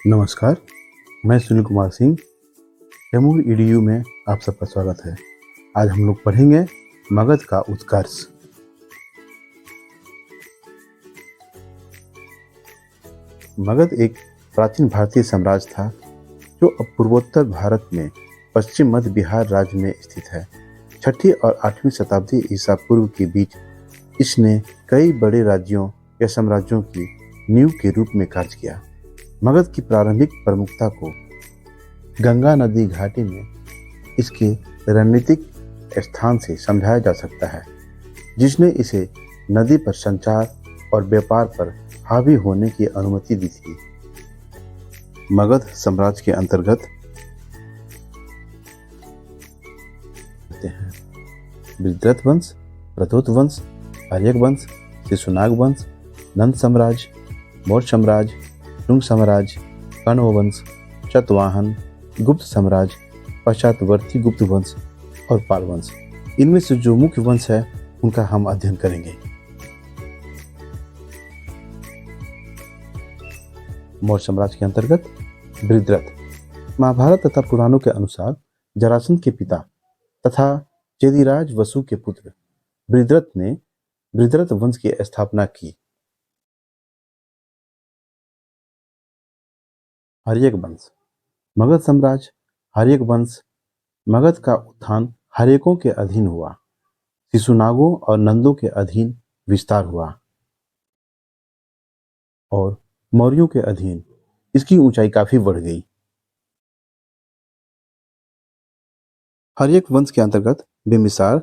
नमस्कार, मैं सुनील कुमार सिंह। कैमूर ईडीयू में आप सबका स्वागत है। आज हम लोग पढ़ेंगे मगध का उत्कर्ष। मगध एक प्राचीन भारतीय साम्राज्य था जो अब पूर्वोत्तर भारत में पश्चिम मध्य बिहार राज्य में स्थित है। 6ठी और 8वीं शताब्दी ईसा पूर्व के बीच इसने कई बड़े राज्यों या साम्राज्यों की नींव के रूप में कार्य किया। मगध की प्रारंभिक प्रमुखता को गंगा नदी घाटी में इसके रणनीतिक स्थान से समझाया जा सकता है, जिसने इसे नदी पर संचार और व्यापार पर हावी होने की अनुमति दी थी। मगध साम्राज्य के अंतर्गत बृहद्रथ वंश, प्रथोत वंश, आर्यक वंश, शिशुनाग वंश, नंद साम्राज्य, मौर्य साम्राज्य, शुंग साम्राज्य, कण्व वंश, शतवाहन, गुप्त साम्राज्य, पश्चातवर्ती गुप्त वंश और पाल वंश। इनमें से जो मुख्य वंश है उनका हम अध्ययन करेंगे। मौर्य साम्राज्य के अंतर्गत बृहद्रथ। महाभारत तथा पुराणों के अनुसार जरासंध के पिता तथा चेदिराज वसु के पुत्र बृहद्रथ ने बृहद्रथ वंश की स्थापना की। आर्यक वंश। मगध साम्राज्य आर्यक वंश। मगध का उत्थान हर्यकों के अधीन हुआ, शिशुनागों और नंदों के अधीन विस्तार हुआ और मौर्यों के अधीन इसकी ऊंचाई काफी बढ़ गई। हर्यक वंश के अंतर्गत बिंबिसार,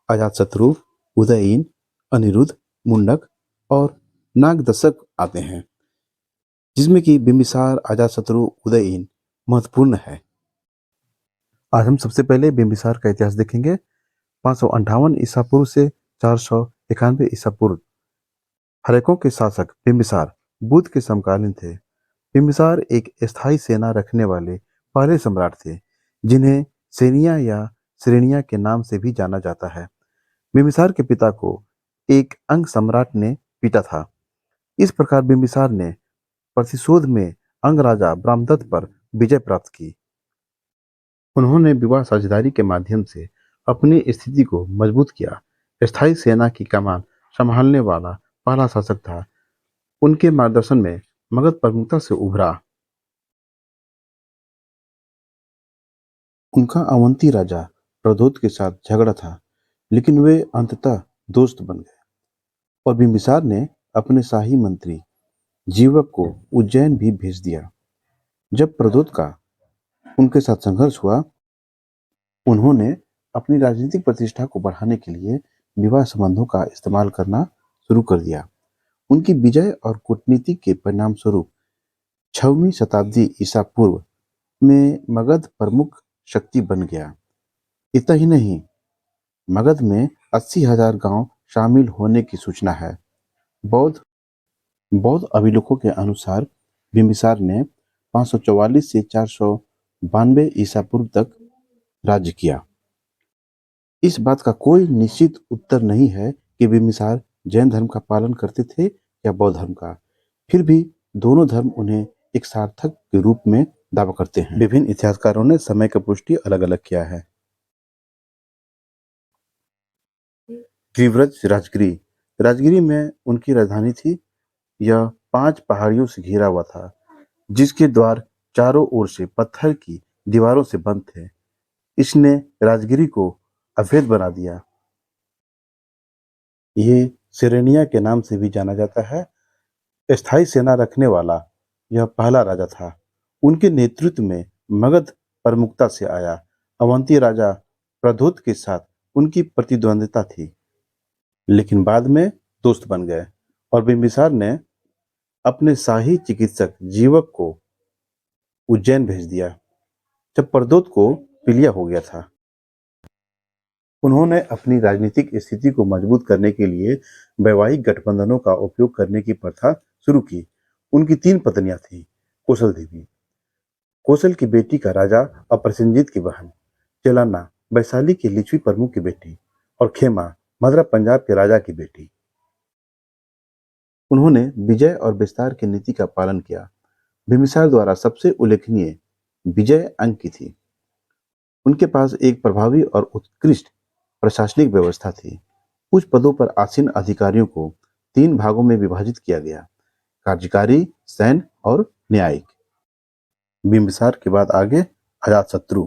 अजातशत्रु, उदयीन, अनिरुद्ध, मुंडक और नागदशक आते हैं, जिसमें कि बिंबिसार, अजातशत्रु, उदयीन महत्वपूर्ण है। आज हम सबसे पहले बिंबिसार का इतिहास देखेंगे। 558 ईसा पूर्व से 491 ईसा पूर्व। हर्यकों के शासक बिंबिसार बुद्ध के समकालीन थे। बिंबिसार एक स्थायी सेना रखने वाले पहले सम्राट थे, जिन्हें सेनिया या श्रेणिया के नाम से भी जाना जाता है। बिंबिसार के पिता को एक अंग सम्राट ने पीटा था। इस प्रकार बिंबिसार ने प्रतिशोध में अंग राजा ब्रह्मदत्त पर विजय प्राप्त की। उन्होंने विवाह साझेदारी के माध्यम से अपनी स्थिति को मजबूत किया। स्थायी सेना की कमान संभालने वाला पहला शासक था। उनके मार्गदर्शन में मगध प्रमुखता से उभरा। उनका अवंती राजा प्रद्योत के साथ झगड़ा था, लेकिन वे अंततः दोस्त बन गए और बिंबिसार ने अपने शाही मंत्री जीवक को उज्जैन भी भेज दिया। जब प्रद्योत का उनके साथ संघर्ष हुआ, उन्होंने अपनी राजनीतिक प्रतिष्ठा को बढ़ाने के लिए विवाह संबंधों का इस्तेमाल करना शुरू कर दिया। उनकी विजय और कूटनीति के परिणाम स्वरूप 6वीं शताब्दी ईसा पूर्व में मगध प्रमुख शक्ति बन गया। इतना ही नहीं, मगध में 80,000 गांव शामिल होने की सूचना है। बौद्ध अभिलेखों के अनुसार बिंबिसार ने 544 से 492 ईसा पूर्व तक राज्य किया। इस बात का कोई निश्चित उत्तर नहीं है कि बिंबिसार जैन धर्म का पालन करते थे या बौद्ध धर्म का। फिर भी दोनों धर्म उन्हें एक सार्थक के रूप में दावा करते हैं। विभिन्न इतिहासकारों ने समय की पुष्टि अलग अलग किया है। त्रिव्रज राजगिरी। राजगिरी में उनकी राजधानी थी। यह 5 पहाड़ियों से घिरा हुआ था, जिसके द्वार चारों ओर से पत्थर की दीवारों से बंद थे। इसने राजगिरी को अवैध बना दिया। ये सेरेनिया के नाम से भी जाना जाता है। स्थायी सेना रखने वाला यह पहला राजा था। उनके नेतृत्व में मगध प्रमुखता से आया। अवंती राजा प्रद्योत के साथ उनकी प्रतिद्वंदिता थी, लेकिन बाद में दोस्त बन गए और बिंबिसार ने अपने शाही चिकित्सक जीवक को उज्जैन भेज दिया, जब प्रद्योत को पीलिया हो गया था। उन्होंने अपनी राजनीतिक स्थिति को मजबूत करने के लिए वैवाहिक गठबंधनों का उपयोग करने की प्रथा शुरू की। उनकी 3 पत्नियां थीं। कौशल देवी, कौशल की बेटी का राजा और प्रसेनजीत की बहन, चेलाना वैशाली के लिच्छवी प्रमुख की बेटी और खेमा मदरा पंजाब के राजा की बेटी। उन्होंने विजय और विस्तार की नीति का पालन किया। बिम्बिसार द्वारा सबसे उल्लेखनीय विजय अंक की थी। उनके पास एक प्रभावी और उत्कृष्ट प्रशासनिक व्यवस्था थी। उच्च पदों पर आसीन अधिकारियों को 3 भागों में विभाजित किया गया: कार्यकारी, सैन्य और न्यायिक। बिम्बिसार के बाद आगे अजातशत्रु।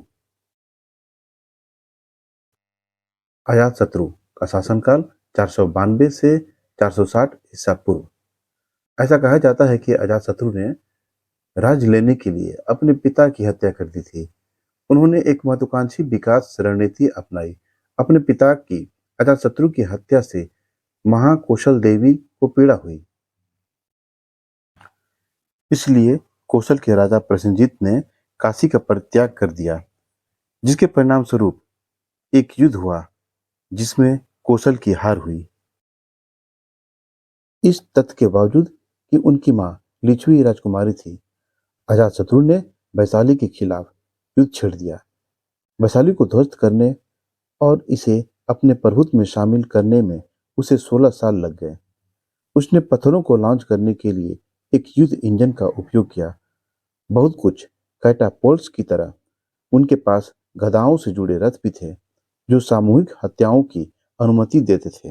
अजातशत्रु का शासनकाल 492 से 460 ईसा पूर्व। ऐसा कहा जाता है कि अजातशत्रु ने राज्य लेने के लिए अपने पिता की हत्या कर दी थी। उन्होंने एक महत्वाकांक्षी विकास रणनीति अपनाई। अपने पिता की अजातशत्रु की हत्या से महाकौशल देवी को पीड़ा हुई। इसलिए कौशल के राजा प्रसेनजीत ने काशी का परित्याग कर दिया, जिसके परिणाम स्वरूप एक युद्ध हुआ जिसमें कौशल की हार हुई। इस तथ्य के बावजूद कि उनकी मां लिच्छवी राजकुमारी थी, अजातशत्रु ने वैशाली के खिलाफ युद्ध छेड़ दिया। वैशाली को ध्वस्त करने और इसे अपने प्रभुत्व में शामिल करने में उसे 16 साल लग गए। उसने पत्थरों को लॉन्च करने के लिए एक युद्ध इंजन का उपयोग किया। बहुत कुछ कैटापोल्ट्स की तरह उनके पास गधाओं से जुड़े रथ भी थे, जो सामूहिक हत्याओं की अनुमति देते थे।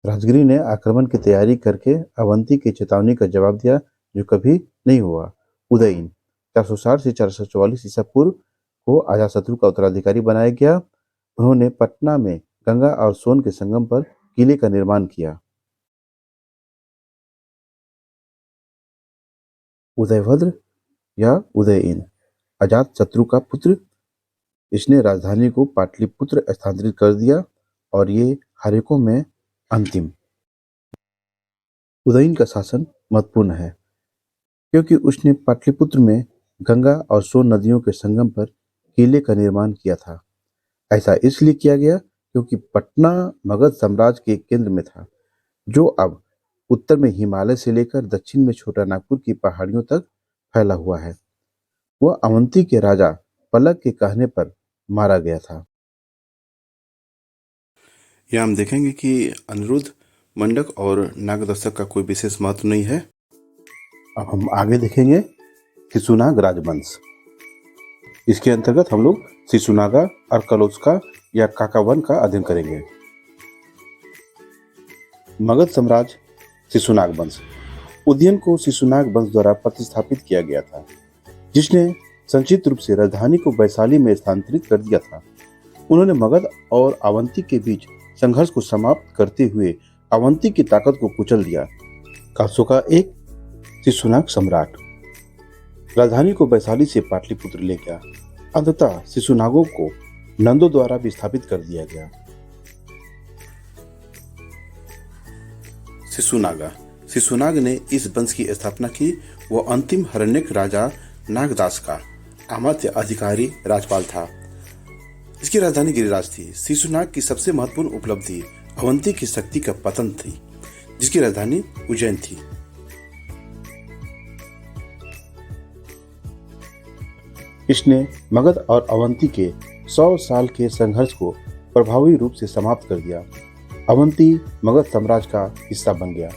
राजगिरी ने आक्रमण की तैयारी करके अवंती की चेतावनी का जवाब दिया, जो कभी नहीं हुआ। उदयीन 460 से 444 ईसा पूर्व को अजातशत्रु का उत्तराधिकारी बनाया गया। उन्होंने पटना में गंगा और सोन के संगम पर किले का निर्माण किया। उदयभद्र या उदयीन अजातशत्रु का पुत्र। इसने राजधानी को पाटलिपुत्र स्थानांतरित कर दिया और ये हर्यकों में अंतिम। उदयीन का शासन महत्वपूर्ण है क्योंकि उसने पाटलिपुत्र में गंगा और सोन नदियों के संगम पर किले का निर्माण किया था। ऐसा इसलिए किया गया क्योंकि पटना मगध साम्राज्य के केंद्र में था, जो अब उत्तर में हिमालय से लेकर दक्षिण में छोटा नागपुर की पहाड़ियों तक फैला हुआ है। वह अवंती के राजा पलक के कहने पर मारा गया था। यहाँ हम देखेंगे कि अनिरुद्ध, मंडक और नागदशक का कोई विशेष महत्व नहीं है। अब हम आगे देखेंगे शिशुनाग राजवंश। इसके अंतर्गत हम लोग शिशुनागा और कलोस्का या काकावन का अध्ययन करेंगे। मगध साम्राज्य, शिशुनाग वंश। उदयन को शिशुनाग वंश द्वारा प्रतिस्थापित किया गया था, जिसने संक्षिप्त रूप से राजधानी को वैशाली में स्थानांतरित कर दिया था। उन्होंने मगध और अवंती के बीच संघर्ष को समाप्त करते हुए अवंती की ताकत को कुचल दिया। कासोका एक शिशुनाग सम्राट राजधानी को वैशाली से पाटलिपुत्र ले गया। अंततः शिशुनागों को नंदों द्वारा विस्थापित कर दिया गया। शिशुनागा। शिशुनाग ने इस वंश की स्थापना की। वह अंतिम हरण्यक राजा नागदास का अमात्य अधिकारी राजपाल था। इसकी राजधानी गिरिराज थी। शिशुनाग की सबसे महत्वपूर्ण उपलब्धि अवंती की शक्ति का पतन थी, जिसकी राजधानी उज्जैन थी। इसने मगध और अवंती के 100 साल के संघर्ष को प्रभावी रूप से समाप्त कर दिया। अवंती मगध साम्राज्य का हिस्सा बन गया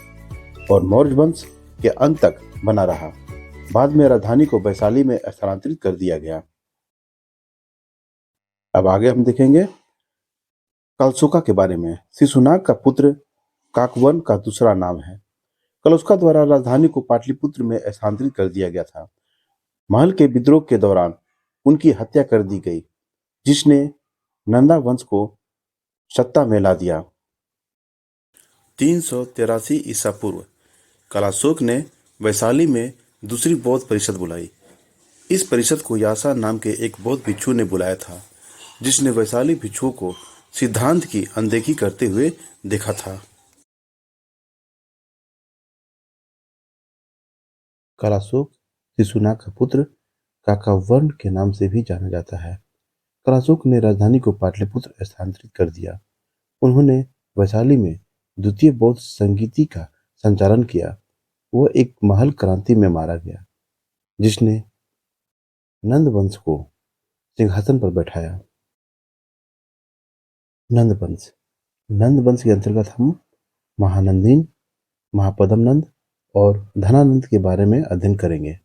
और मौर्य वंश के अंत तक बना रहा। बाद में राजधानी को वैशाली में स्थानांतरित कर दिया गया। अब आगे हम देखेंगे कलशोका के बारे में। शिशुनाग का पुत्र काकवन का दूसरा नाम है। कलशोका द्वारा राजधानी को पाटलिपुत्र में स्थानांतरित कर दिया गया था। महल के विद्रोह के दौरान उनकी हत्या कर दी गई, जिसने नंदा वंश को सत्ता में ला दिया। 383 ईसा पूर्व कलाशोक ने वैशाली में दूसरी बौद्ध परिषद बुलाई। इस परिषद को यासा नाम के एक बौद्ध भिक्षु ने बुलाया था, जिसने वैशाली भिक्षुओं को सिद्धांत की अनदेखी करते हुए देखा था। कलाशोक शिशुनाग का पुत्र काकावर्ण के नाम से भी जाना जाता है। कलाशोक ने राजधानी को पाटलिपुत्र स्थानांतरित कर दिया। उन्होंने वैशाली में द्वितीय बौद्ध संगीति का संचालन किया। वह एक महल क्रांति में मारा गया, जिसने नंद वंश को सिंहासन पर बैठाया। नंद वंश। नंद वंश के अंतर्गत हम महानंदीन, महापद्म नंद और धनानंद के बारे में अध्ययन करेंगे।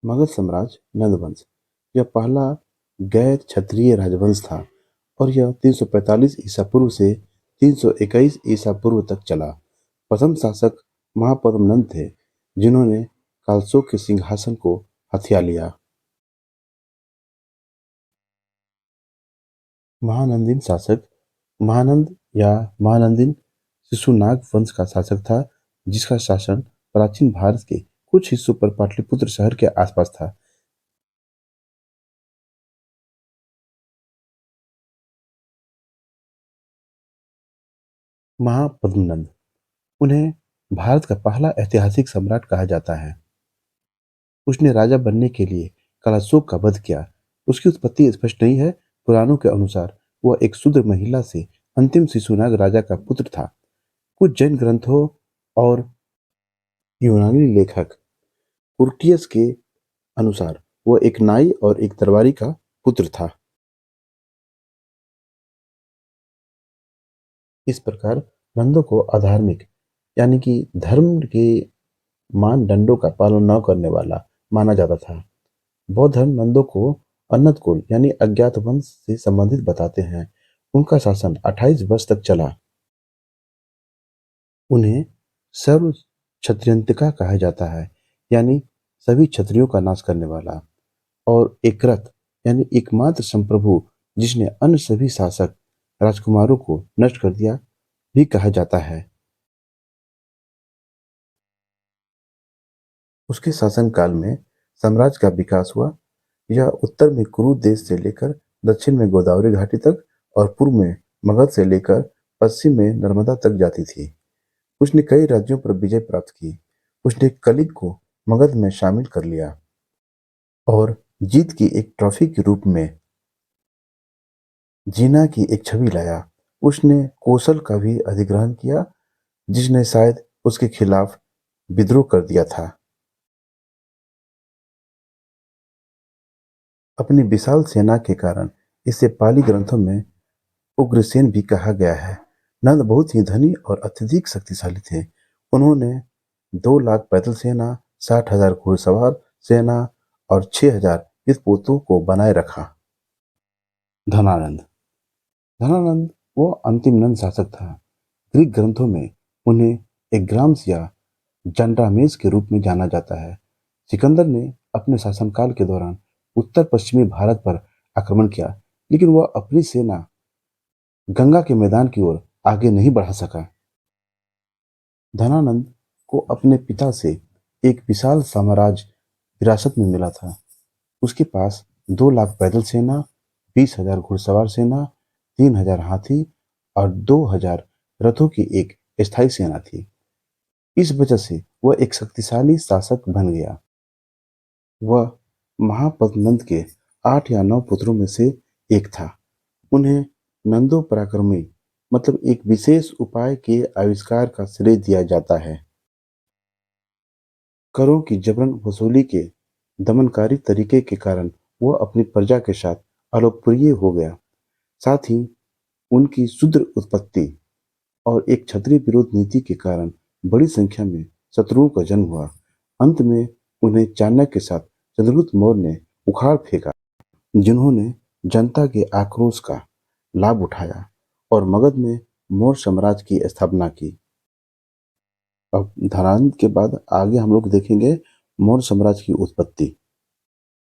मगध साम्राज्य नंदवंश यह पहला गैर क्षत्रिय राजवंश था और यह 345 ईसा पूर्व से 321 ईसा पूर्व तक चला। प्रथम शासक महापद्म नंद थे जिन्होंने कालशोक के सिंहासन को हथिया लिया। महानंदीन शासक महानंद या महानंदीन शिशुनाग वंश का शासक था जिसका शासन प्राचीन भारत के कुछ हिस्सों पर पाटलिपुत्र शहर के आसपास था। महापद्मनंद उन्हें भारत का पहला ऐतिहासिक सम्राट कहा जाता है। उसने राजा बनने के लिए कालाशोक का वध किया। उसकी उत्पत्ति स्पष्ट नहीं है। पुराणों के अनुसार वह एक शूद्र महिला से अंतिम शिशुनाग राजा का पुत्र था। कुछ जैन ग्रंथों और यूनानी लेखक कुर्टियस के अनुसार वह एक नाई और एक दरबारी का पुत्र था। इस प्रकार नंदों को अधार्मिक यानी कि धर्म के मानदंडों का पालन न करने वाला माना जाता था। बौद्ध धर्म नंदों को अनंत कुल यानी अज्ञात वंश से संबंधित बताते हैं। उनका शासन 28 वर्ष तक चला। उन्हें सर्व क्षत्रियंतिका कहा जाता है यानी सभी क्षत्रियों का नाश करने वाला, और एकरथ यानी एकमात्र संप्रभु जिसने अन्य सभी शासक राजकुमारों को नष्ट कर दिया भी कहा जाता है। उसके शासनकाल में साम्राज्य का विकास हुआ। यह उत्तर में कुरु देश से लेकर दक्षिण में गोदावरी घाटी तक और पूर्व में मगध से लेकर पश्चिम में नर्मदा तक जाती थी। उसने कई राज्यों पर विजय प्राप्त की। उसने कलिंग को मगध में शामिल कर लिया और जीत की एक ट्रॉफी के रूप में जीना की एक छवि लाया। उसने कौशल का भी अधिग्रहण किया जिसने शायद उसके खिलाफ विद्रोह कर दिया था। अपनी विशाल सेना के कारण इसे पाली ग्रंथों में उग्रसेन भी कहा गया है। नंद बहुत ही धनी और अत्यधिक शक्तिशाली थे। उन्होंने 2 लाख पैदल सेना, 60,000 घुड़सवार सेना और 6,000 युद्धपोतों को बनाए रखा। धनानंद धनानंद वो अंतिम नंद शासक था। ग्रीक ग्रंथों में उन्हें एग्राम्स या जंडामेस के रूप में जाना जाता है। सिकंदर ने अपने शासनकाल के दौरान उत्तर पश्चिमी भारत पर आक्रमण किया, लेकिन वह अपनी सेना गंगा के मैदान की ओर आगे नहीं बढ़ा सका। धनानंद को अपने पिता से एक विशाल साम्राज्य विरासत में मिला था। उसके पास 2 लाख पैदल सेना, 20,000 घुड़सवार सेना, 3,000 हाथी और 2,000 रथों की एक स्थायी सेना थी। इस वजह से वह एक शक्तिशाली शासक बन गया। वह महापद्मनंद के 8 या 9 पुत्रों में से एक था। उन्हें नंदो पराक्रमी मतलब एक विशेष उपाय के आविष्कार का श्रेय दिया जाता है। करों की जबरन वसूली के दमनकारी तरीके के कारण वह अपनी प्रजा के साथ अलोकप्रिय हो गया। साथ ही उनकी शूद्र उत्पत्ति और एक क्षत्रिय विरोध नीति के कारण बड़ी संख्या में शत्रुओं का जन्म हुआ। अंत में उन्हें चाणक्य के साथ चंद्रगुप्त मौर्य ने उखाड़ फेंका, जिन्होंने जनता के आक्रोश का लाभ उठाया और मगध में मौर्य साम्राज्य की स्थापना की। अब धनानंद के बाद आगे हम लोग देखेंगे मौर्य साम्राज्य की उत्पत्ति।